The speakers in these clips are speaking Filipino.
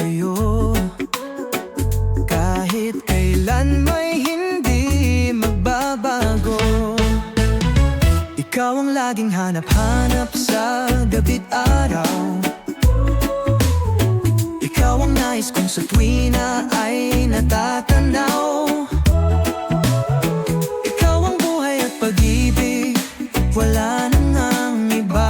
sa'yo. Kahit kailan may hindi magbabago. Ikaw ang laging hanap-hanap sa gabi't araw. Ikaw ang nais kong sa tuwi na ay natatanaw. Ikaw ang buhay at pag-ibig, wala na ngang iba.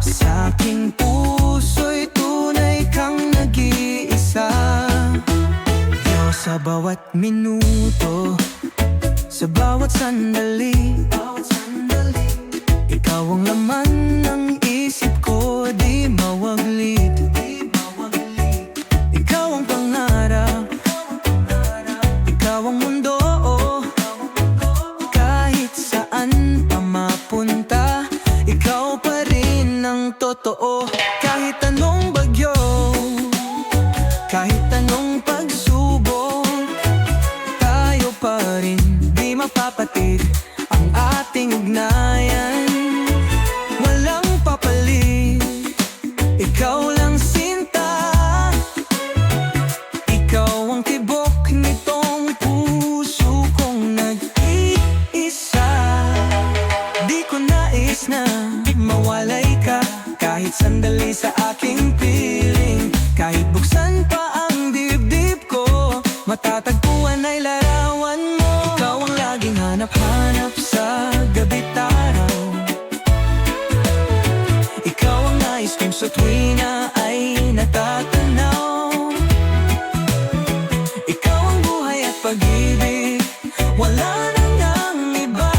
Sa aking puso'y tunay kang nag-iisa. Diyos, sa bawat minuto, sa bawat sandali, ikaw ang laman ng isip ko, di mawaglit. Ikaw ang pangarap, ikaw ang mundo. Kahit saan pa mapunta, ikaw pa rin ang totoo. Kahit anong bagyo, kahit anong pagsubok, tayo pa rin di mapapatid ang ating ugnayan. Walang papalit, ikaw lang sinta. Ikaw ang tibok nitong puso kong nag-iisa. Di ko nais na mawalay ka kahit sandali sa aking piling. Kahit buksan pa ang dibdib ko, matatagpuan ay larawan mo. Ikaw ang laging hanap-hanap sa gabi't araw. Ikaw ang nais kong sa tuwi na ay natatanaw. Ikaw ang buhay at pag-ibig, wala na ngang iba.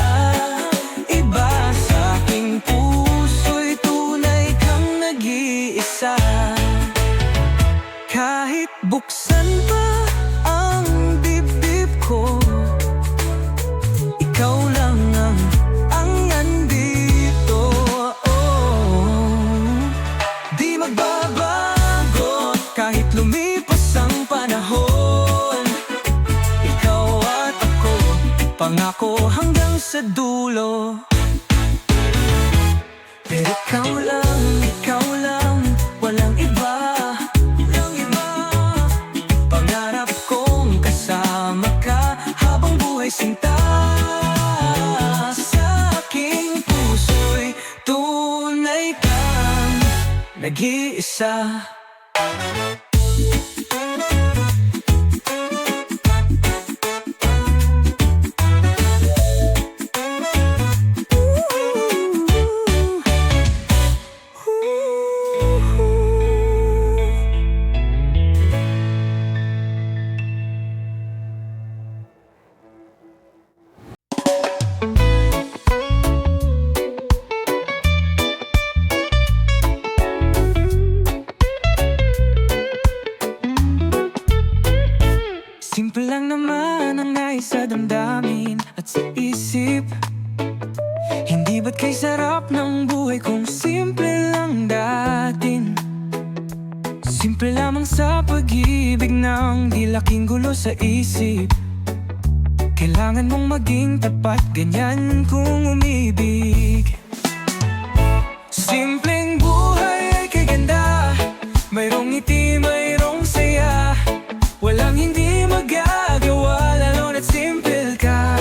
Iba sa aking puso'y tunay kang nag-iisa. Kahit buksan pa ang dibdib ko, ikaw lang ang nandito. Di magbabago kahit lumipas ang panahon. Ikaw at ako, pangako hanggang sa dulo. Pero ikaw lang, walang iba. Pangarap kong kasama ka habang buhay sinta. Sa aking puso'y tunay kang nag-iisa. Simple lang naman ang nais sa damdamin at sa isip. Hindi ba't kay sarap ng buhay kung simple lang datin? Simple lamang sa pag-ibig nang di laking gulo sa isip. Kailangan mong maging tapat, ganyan kung umibig. Simpleng buhay ay kay ganda, mayroong ngiti, mayroong saya. Walang hindi magagawa, lalo na't simple ka.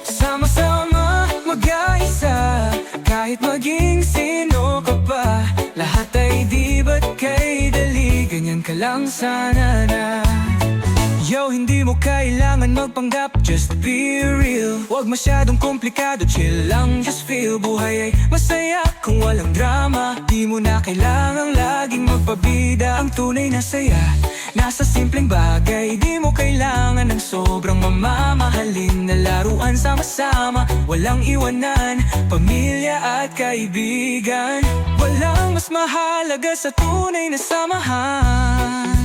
Sama-sama mag-aisa, kahit maging sino ka pa. Lahat ay di ba't kay dali, ganyan ka lang sana na. Yo, hindi mo kailangan magpanggap, just be real. Huwag masyadong komplikado, chill lang, just feel. Buhay ay masaya kung walang drama. Di mo na kailangang laging magpabida. Ang tunay na saya nasa simpleng bagay. Di mo kailangan ng sobrang mamamahalin na laruan sama-sama. Walang iwanan, pamilya at kaibigan. Walang mas mahalaga sa tunay na samahan.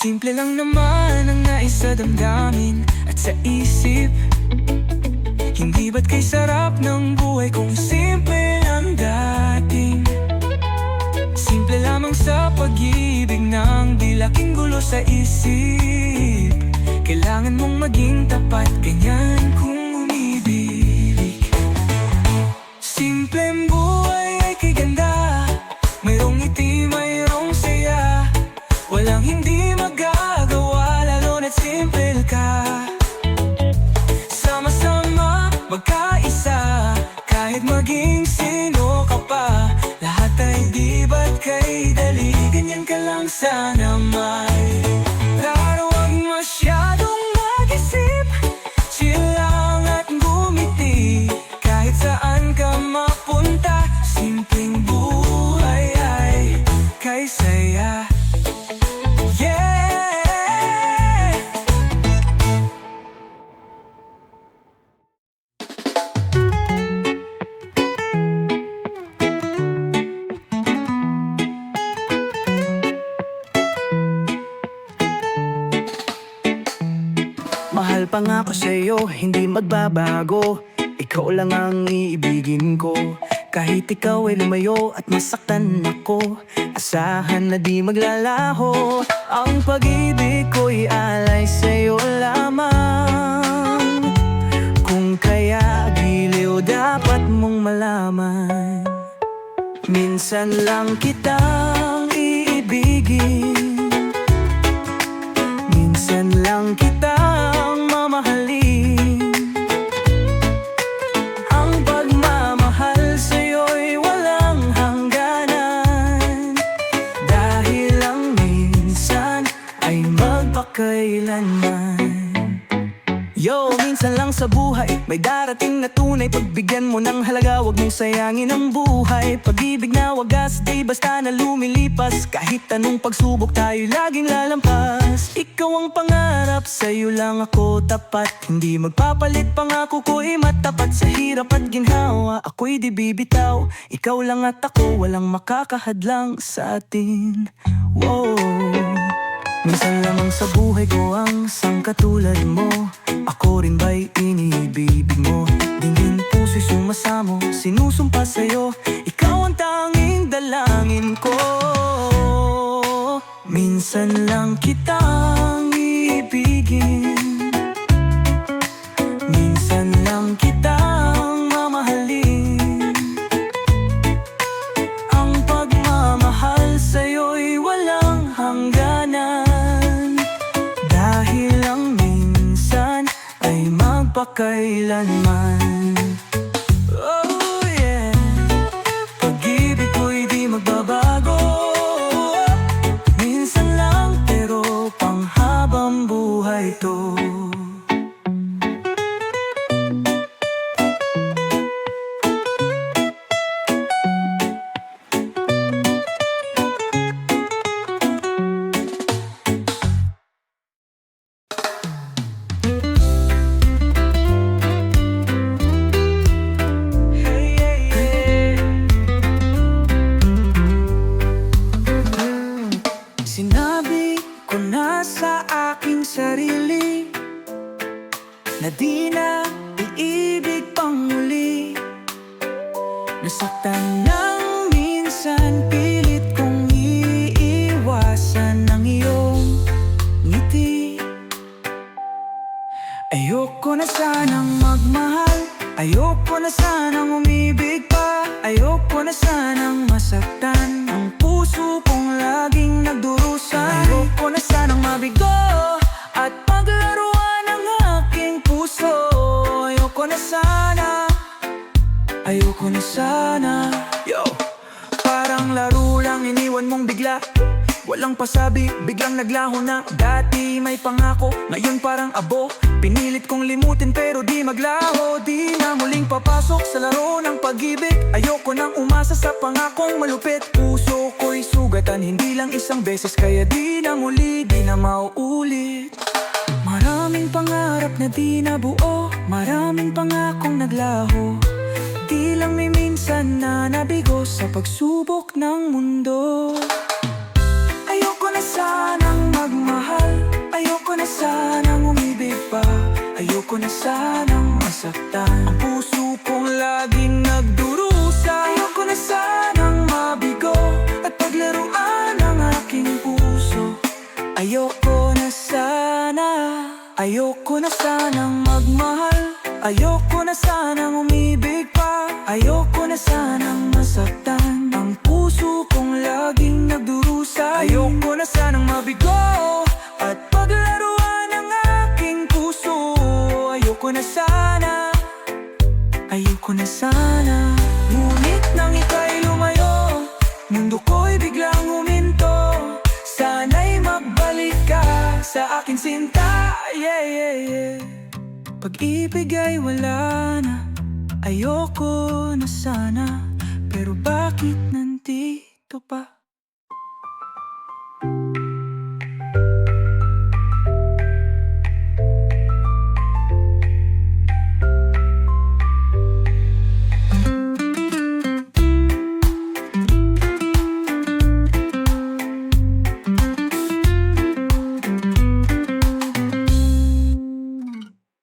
Simple lang naman ang nais sa damdamin at sa isip. Hindi ba't kay sarap ng buhay kung simple ang dating? Simple lamang sa pag-ibig nang di laking gulo sa isip. Kailangan mong maging tapat, ganyan kung umibig. Simpleng buhay ay kay ganda, mayroong ngiti, may lang sana may pero huwag masyadong mag-isip. Chill lang at ngumiti. Kahit saan ka mapunta, simpleng buhay ay kay saya. Yeah! Mahal pa nga ako sa'yo, hindi magbabago. Ikaw lang ang iibigin ko. Kahit ikaw ay lumayo at masaktan ako, asahan na di maglalaho. Ang pag-ibig ko'y alay sa'yo lamang. Kung kaya giliw dapat mong malaman, minsan lang kitang iibigin, minsan lang kitang mamahalin. Ang pagmamahal sa'yo'y walang hangganan, dahil lang minsan ay magpakailanman. Yo, minsan lang sa buhay may darating na tunay. Pagbigyan mo ng halaga, wag mong sayangin ang buhay. Pag-ibig na wagas, di basta na lumilipas. Kahit anong pagsubok tayo laging lalampas. Ikaw ang pangarap, sa'yo lang ako tapat. Hindi magpapalit, pangako ko'y matapat. Sa hirap at ginhawa, ako'y di bibitaw. Ikaw lang at ako, walang makakahadlang sa atin. Wow. Minsan lamang sa buhay ko ang sangkatulad mo. Ako rin ba'y iniibig mo? Dingin puso'y sumasamo, sinusumpa sa'yo. Ikaw ang tanging dalangin ko. Minsan lang kitang iibigin, minsan lang kitang mamahalin. Ang pagmamahal sa'yo'y walang hangganan, dahil lang minsan ay magpakailanman. Oh yeah, pag-ibig ko'y di magbabago. Minsan lang pero panghabang buhay to. Sinabi ko na sa aking sarili na di na iibig pang muli. Nasaktan ng minsan, pilit kong iiwasan ang iyong ngiti. Ayoko na sanang magmahal, ayoko na sanang umibig pa. Ayoko na sanang masaktan ang puso kong laging nagdurusan. Ayoko na sanang mabigo at paglaruan ang aking puso. Ayoko na sana, ayoko na sana. Yo, parang laro lang iniwan mong bigla. Walang pasabi, biglang naglaho na. Dati may pangako, ngayon parang abo. Pinilit kong limutin pero di maglaho. Di na muling papasok sa laro ng pag-ibig. Ayoko nang umasa sa pangakong malupit. Puso ko'y sugatan, hindi lang isang beses. Kaya di na muli, di na mauulit. Maraming pangarap na di nabuo, maraming pangakong naglaho. Di lang may minsan na nabigo sa pagsubok ng mundo. Ayoko na sanang magmahal, ayoko na sanang umibig pa. Ayoko na sanang masaktan ang puso kong laging nagdurusa. Ayoko na sanang mabigo at paglaruan ang aking puso. Ayoko na sana, ayoko na sanang magmahal. Ayoko na sanang umibig pa. Ayoko na sanang masaktan ang puso kong laging nagdurusa. Ayoko na sanang mabigo at paglaruan ang aking puso. Ayoko na sana, ayoko na sana. Ngunit nang ika'y lumayo, mundo ko'y biglang huminto. Sa sa akin sinta, yeah, yeah, yeah. Pag-ibig ay wala na, ayoko na sana, pero bakit nandito pa?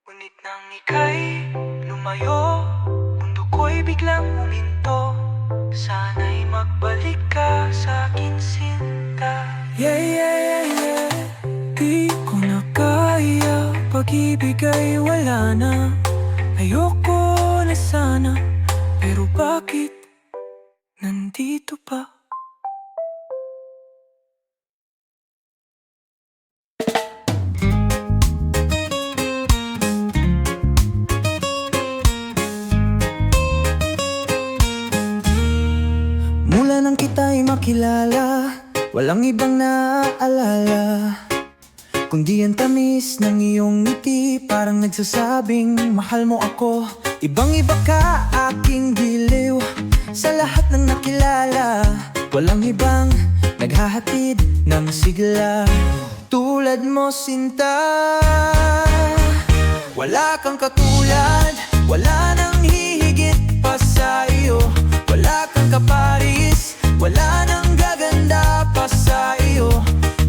Ngunit nang ika'y lumayo, mundo ko'y biglang uminto. Sana'y magbalik ka sa'kin, sinta. Yeah, yeah, yeah, yeah. Di ko na kaya, pag-ibig ay wala na. Ayoko na sana, pero bakit nandito pa? Mula nang kita'y makilala, walang ibang naaalala kundi ang tamis ng iyong ngiti, parang nagsasabing mahal mo ako. Ibang-iba ka, aking giliw, sa lahat ng nakilala. Walang ibang naghahatid ng sigla tulad mo, sinta. Wala kang katulad, wala nang hihigit pa sa iyo. Wala kang kaparis, wala nang gaganda pa sa iyo.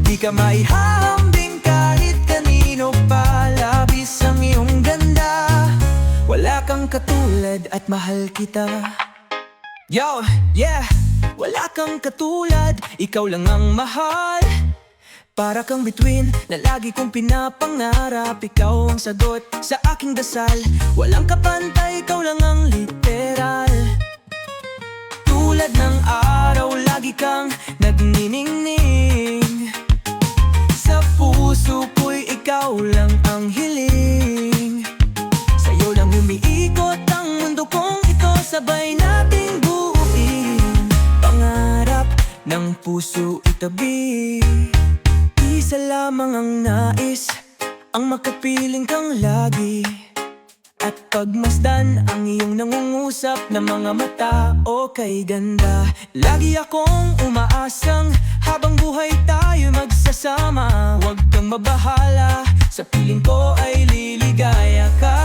Di ka maihahambing kahit kanino pa, labis ang iyong ganda. Wala kang katulad at mahal kita. Yo, yeah! Wala kang katulad, ikaw lang ang mahal. Para kang bituin na lagi kong pinapangarap. Ikaw ang sagot sa aking dasal. Walang kapantay, ikaw lang ang literal. Tulad ng araw, lagi kang nagniningning. Sa puso ko'y ikaw lang ang hiling. Sa'yo lang umiikot ang mundo kong ito, sabay nating buuin. Pangarap ng puso itabi. Isa lamang ang nais, ang makapiling kang lagi. At pagmasdan ang iyong nangungusap na mga mata, o kay ganda. Lagi akong umaasang habang buhay tayo magsasama. Huwag kang mabahala, sa piling ko ay liligaya ka.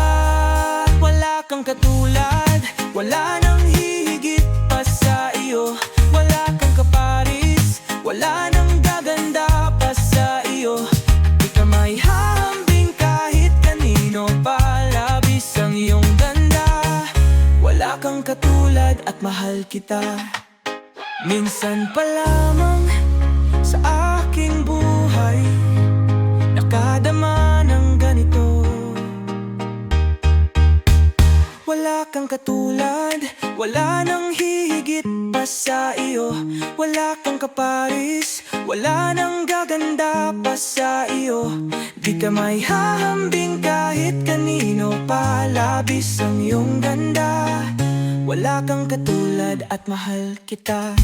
Wala kang katulad, wala nang hihigit pa sa iyo. Wala kang kaparis, wala nang gaganda pa sa iyo. Di ka maihahambing kahit kanino pa, labis ang iyong ganda. Wala kang katulad at mahal kita. Minsan pa lamang sa aking buhay nakadama ng ganito. Wala kang katulad, wala nang hihigit pa sa iyo. Wala kang kaparis, wala nang gaganda pa sa iyo. Di ka maihahambing kahit kanino pa, labis ang iyong ganda. Wala kang katulad at mahal kita.